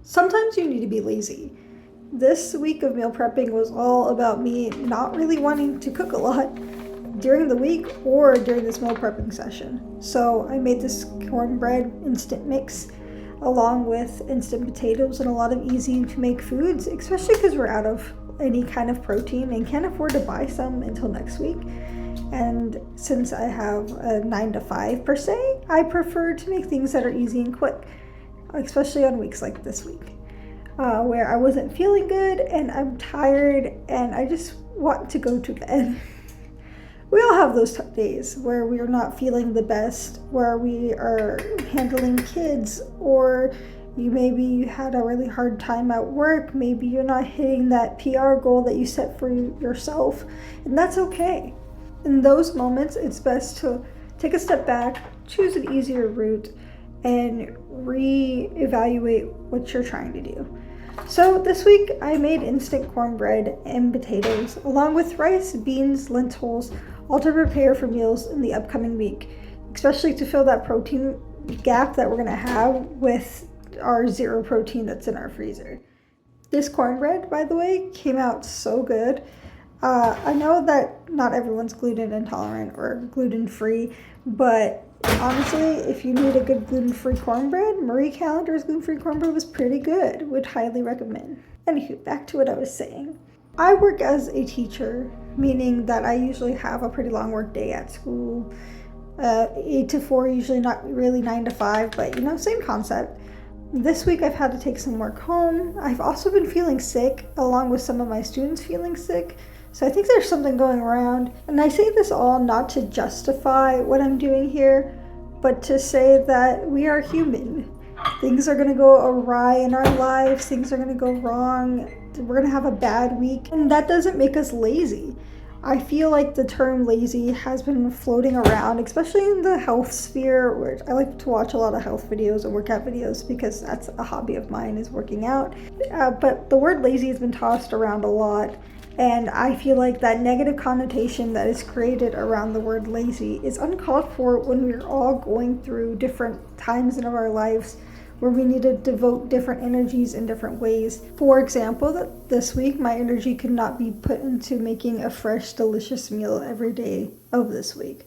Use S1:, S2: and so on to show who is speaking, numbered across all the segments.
S1: Sometimes you need to be lazy. This week of meal prepping was all about me not really wanting to cook a lot during the week or during this meal prepping session. So I made this cornbread instant mix along with instant potatoes and a lot of easy to make foods, especially because we're out of any kind of protein and can't afford to buy some until next week. And since I have a 9 to 5 per se, I prefer to make things that are easy and quick, especially on weeks like this week, where I wasn't feeling good and I'm tired and I just want to go to bed. We all have those days where we are not feeling the best, where we are handling kids, or you had a really hard time at work, maybe you're not hitting that PR goal that you set for yourself, and that's okay. In those moments, it's best to take a step back, choose an easier route, and re-evaluate what you're trying to do. So this week I made instant cornbread and potatoes along with rice, beans, lentils, all to prepare for meals in the upcoming week, especially to fill that protein gap that we're going to have with our zero protein that's in our freezer. This cornbread, by the way, came out so good. I know that not everyone's gluten intolerant or gluten free, but honestly, if you need a good gluten-free cornbread, Marie Callender's gluten-free cornbread was pretty good. Would highly recommend. Anywho, back to what I was saying. I work as a teacher, meaning that I usually have a pretty long work day at school. 8 to 4, usually not really 9 to 5, but same concept. This week I've had to take some work home. I've also been feeling sick, along with some of my students feeling sick. So I think there's something going around. And I say this all not to justify what I'm doing here, but to say that we are human. Things are gonna go awry in our lives, things are gonna go wrong, we're gonna have a bad week, and that doesn't make us lazy. I feel like the term lazy has been floating around, especially in the health sphere, which I like to watch a lot of health videos and workout videos because that's a hobby of mine, is working out. But the word lazy has been tossed around a lot. And I feel like that negative connotation that is created around the word lazy is uncalled for when we're all going through different times in our lives where we need to devote different energies in different ways. For example, that this week my energy could not be put into making a fresh, delicious meal every day of this week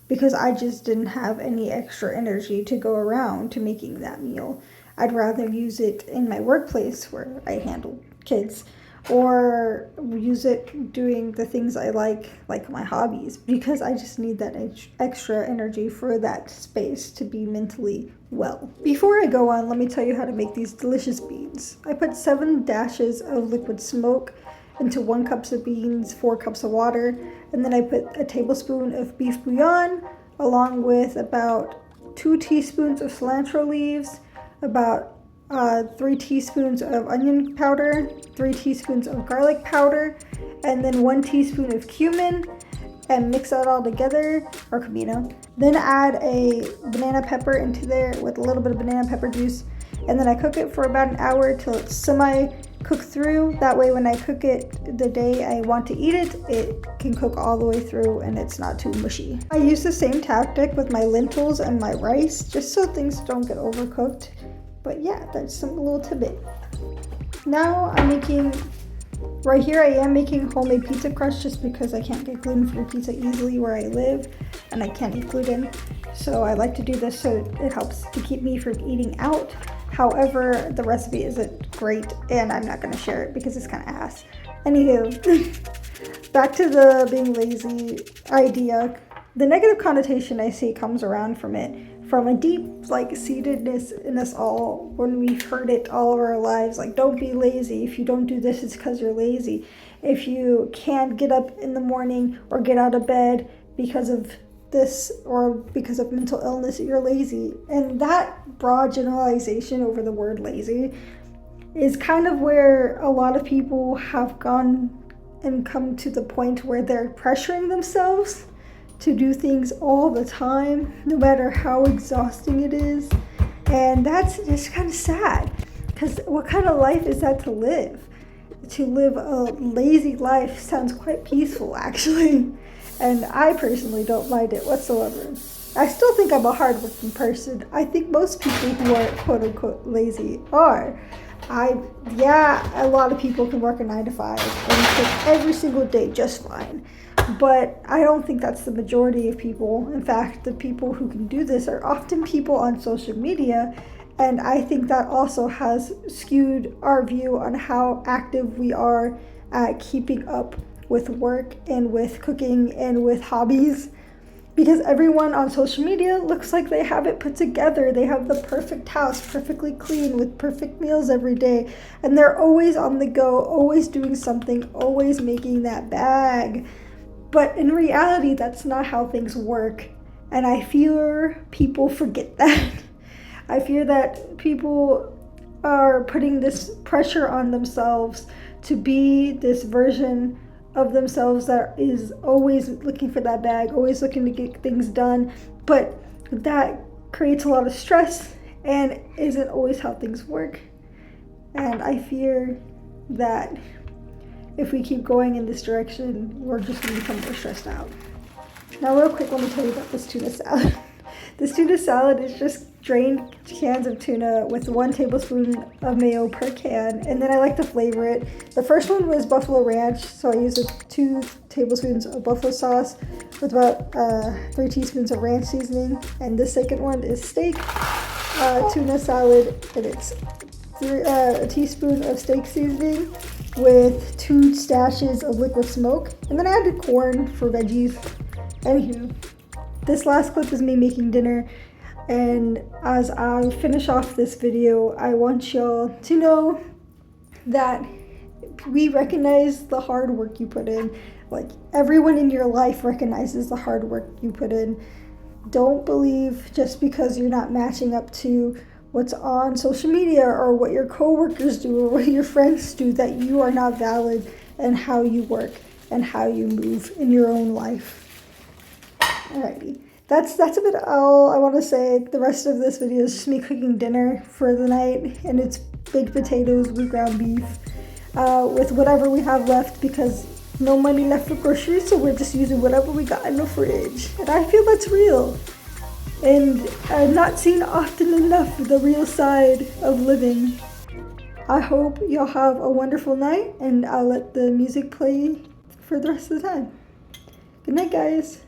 S1: because I just didn't have any extra energy to go around to making that meal. I'd rather use it in my workplace where I handle kids, or use it doing the things I like my hobbies, because I just need that extra energy for that space to be mentally well. Before I go on, let me tell you how to make these delicious beans. I put 7 dashes of liquid smoke into 1 cup of beans, 4 cups of water, and then I put a tablespoon of beef bouillon along with about 2 teaspoons of cilantro leaves, about 3 teaspoons of onion powder, 3 teaspoons of garlic powder, and then 1 teaspoon of cumin, and mix that all together, or comino. Then add a banana pepper into there with a little bit of banana pepper juice, and then I cook it for about an hour till it's semi-cooked through. That way when I cook it the day I want to eat it, it can cook all the way through and it's not too mushy. I use the same tactic with my lentils and my rice, just so things don't get overcooked. But yeah, that's some little tidbit. Now I am making homemade pizza crust just because I can't get gluten-free pizza easily where I live and I can't eat gluten. So I like to do this so it helps to keep me from eating out. However, the recipe isn't great and I'm not gonna share it because it's kind of ass. Anywho, back to the being lazy idea. The negative connotation I see comes around from a deep seatedness in us all when we've heard it all of our lives, like, don't be lazy. If you don't do this, it's because you're lazy. If you can't get up in the morning or get out of bed because of this or because of mental illness, you're lazy. And that broad generalization over the word lazy is kind of where a lot of people have gone and come to the point where they're pressuring themselves to do things all the time, no matter how exhausting it is. And that's just kind of sad, because what kind of life is that to live? To live a lazy life sounds quite peaceful, actually. And I personally don't mind it whatsoever. I still think I'm a hardworking person. I think most people who are quote unquote lazy are. A lot of people can work a 9 to 5 and cook every single day just fine. But I don't think that's the majority of people. In fact, the people who can do this are often people on social media. And I think that also has skewed our view on how active we are at keeping up with work and with cooking and with hobbies. Because everyone on social media looks like they have it put together. They have the perfect house, perfectly clean, with perfect meals every day. And they're always on the go, always doing something, always making that bag. But in reality, that's not how things work. And I fear people forget that. I fear that people are putting this pressure on themselves to be this version of themselves that is always looking for that bag, always looking to get things done. But that creates a lot of stress and isn't always how things work. And I fear that if we keep going in this direction, we're just going to become more stressed out. Now, real quick, let me tell you about this tuna salad. This tuna salad is just drained cans of tuna with 1 tablespoon of mayo per can, and then I like to flavor it. The first one was buffalo ranch, so I used 2 tablespoons of buffalo sauce with about 3 teaspoons of ranch seasoning. And the second one is steak tuna salad, and it's a teaspoon of steak seasoning with 2 stashes of liquid smoke, and then I added corn for veggies. Anywho, this last clip is me making dinner, and as I finish off this video, I want y'all to know that we recognize the hard work you put in. Like, everyone in your life recognizes the hard work you put in. Don't believe just because you're not matching up to what's on social media or what your coworkers do or what your friends do that you are not valid in how you work and how you move in your own life. Alrighty, that's a bit all I want to say. The rest of this video is just me cooking dinner for the night, and it's baked potatoes with ground beef with whatever we have left, because no money left for groceries, so we're just using whatever we got in the fridge. And I feel that's real. And I'm not seen often enough the real side of living. I hope y'all have a wonderful night, and I'll let the music play for the rest of the time. Good night, guys.